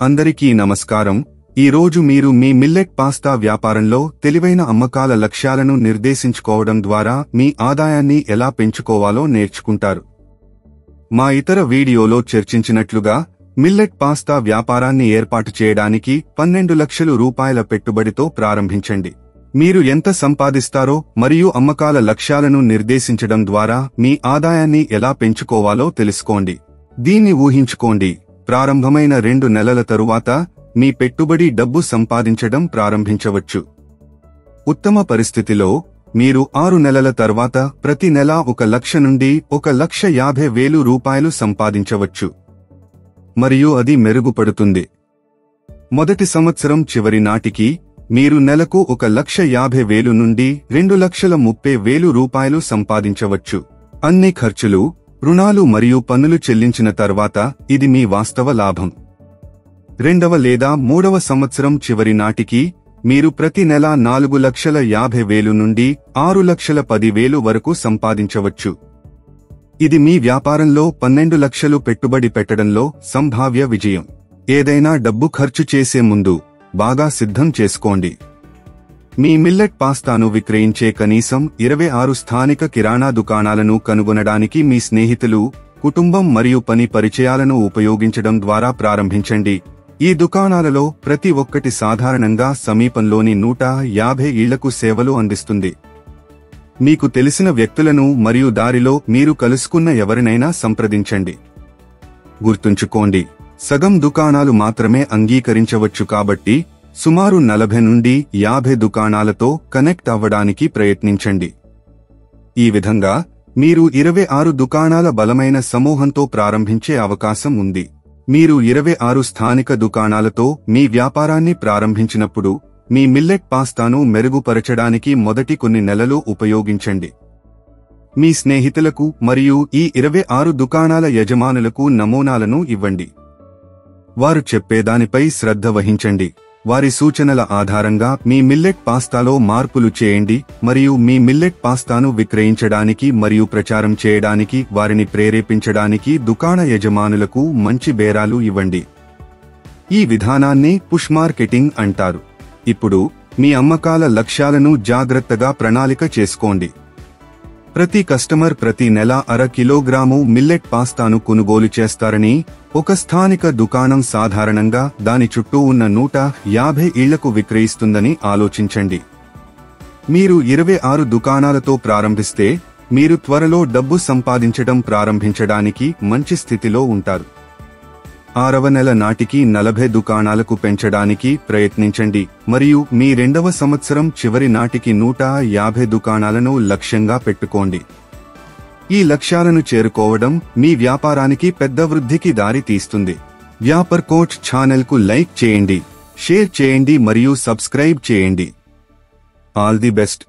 అందరికీ నమస్కారం. ఈ రోజు మీరు మీ మిల్లెట్ పాస్తా వ్యాపారంలో తెలివైన అమ్మకాల లక్ష్యాలను నిర్దేశించుకోవడం ద్వారా మీ ఆదాయాన్ని ఎలా పెంచుకోవాలో నేర్చుకుంటారు. మా ఇతర వీడియోలో చర్చించినట్లుగా మిల్లెట్ పాస్తా వ్యాపారాన్ని ఏర్పాటు చేయడానికి 12 లక్షల రూపాయల పెట్టుబడితో ప్రారంభించండి. మీరు ఎంత సంపాదిస్తారో మరియు అమ్మకాల లక్ష్యాలను నిర్దేశించడం ద్వారా మీ ఆదాయాన్ని ఎలా పెంచుకోవాలో తెలుసుకోండి. దీన్ని ఊహించుకోండి. ప్రారంభమైన 2 నెలల తరువాత మీ పెట్టుబడి డబ్బు సంపాదించడం ప్రారంభించవచ్చు. ఉత్తమ పరిస్థితిలో మీరు 6 నెలల తర్వాత ప్రతి నెల 1 లక్ష నుండి 1,50,000 రూపాయలు సంపాదించవచ్చు. మరియు అది మెరుగుపడుతుంది. మొదటి సంవత్సరం చివరి నాటికి మీరు నెలకు 1,50,000 నుండి 2,30,000 రూపాయలు సంపాదించవచ్చు. అన్ని ఖర్చులు, రుణాలు మరియు పన్నులు చెల్లించిన తర్వాత ఇది మీ వాస్తవ లాభం. రెండవ లేదా మూడవ సంవత్సరం చివరి నాటికి మీరు ప్రతి నెల 4,50,000 నుండి 6,10,000 వరకు సంపాదించవచ్చు. ఇది మీ వ్యాపారంలో 12 లక్షలు పెట్టుబడి పెట్టడంలో సంభావ్య విజయం. ఏదైనా డబ్బు ఖర్చు చేసే ముందు బాగా సిద్ధం చేసుకోండి. మీ మిల్లెట్ పాస్తాను విక్రయించే కనీసం 26 స్థానిక కిరాణా దుకాణాలను కనుగొనడానికి మీ స్నేహితులు, కుటుంబం మరియు పని పరిచయాలను ఉపయోగించడం ద్వారా ప్రారంభించండి. ఈ దుకాణాలలో ప్రతి ఒక్కటి సాధారణంగా సమీపంలోని 150 ఇళ్లకు సేవలు అందిస్తుంది. మీకు తెలిసిన వ్యక్తులను మరియు దారిలో మీరు కలుసుకున్న ఎవరినైనా సంప్రదించండి. గుర్తుంచుకోండి, సగం దుకాణాలు మాత్రమే అంగీకరించవచ్చు కాబట్టి సుమారు 40 నుండి 50 దుకాణాలతో కనెక్ట్ అవ్వడానికి ప్రయత్నించండి. ఈ విధంగా మీరు 26 దుకాణాల బలమైన సమూహంతో ప్రారంభించే అవకాశం ఉంది. మీరు 26 స్థానిక దుకాణాలతో మీ వ్యాపారాన్ని ప్రారంభించినప్పుడు మీ మిల్లెట్ పాస్తాను మెరుగుపరచడానికి మొదటి కొన్ని నెలలు ఉపయోగించండి. మీ స్నేహితులకు మరియు ఈ 26 దుకాణాల యజమానులకు నమూనాలను ఇవ్వండి. వారు చెప్పేదానిపై శ్రద్ధ వహించండి. వారి సూచనల ఆధారంగా మీ మిల్లెట్ పాస్తాలో మార్పులు చేయండి మరియు మీ మిల్లెట్ పాస్తాను విక్రయించడానికి మరియు ప్రచారం చేయడానికి వారిని ప్రేరేపించడానికి దుకాణ యజమానులకు మంచి బేరాలు ఇవ్వండి. ఈ విధానాన్ని పుష్ మార్కెటింగ్ అంటారు. ఇప్పుడు మీ అమ్మకాల లక్ష్యాలను జాగ్రత్తగా ప్రణాళిక చేసుకోండి. ప్రతి కస్టమర్ ప్రతి నెల 1/2 కిలోగ్రాము మిల్లెట్ పాస్తాను కొనుగోలు చేస్తారని ఒక స్థానిక దుకాణం సాధారణంగా దాని చుట్టూ ఉన్న 150 ఇళ్లకు విక్రయిస్తుందని ఆలోచించండి. మీరు 26 దుకాణాలతో ప్రారంభిస్తే మీరు త్వరలో డబ్బు సంపాదించడం ప్రారంభించడానికి మంచి స్థితిలో ఉంటారు. 6వ నెల నాటికి 40 దుకాణాలకు పెంచడానికి ప్రయత్నించండి మరియు మీ 2వ సంవత్సరం చివరి నాటికి 150 దుకాణాలను లక్ష్యంగా పెట్టుకోండి. ఈ లక్ష్యాలను చేరుకోవడం మీ వ్యాపారానికి పెద్ద వృద్ధికి దారి తీస్తుంది. వ్యాపార్ కోచ్ ఛానల్కు లైక్ చేయండి, షేర్ చేయండి మరియు సబ్స్క్రైబ్ చేయండి. All the best.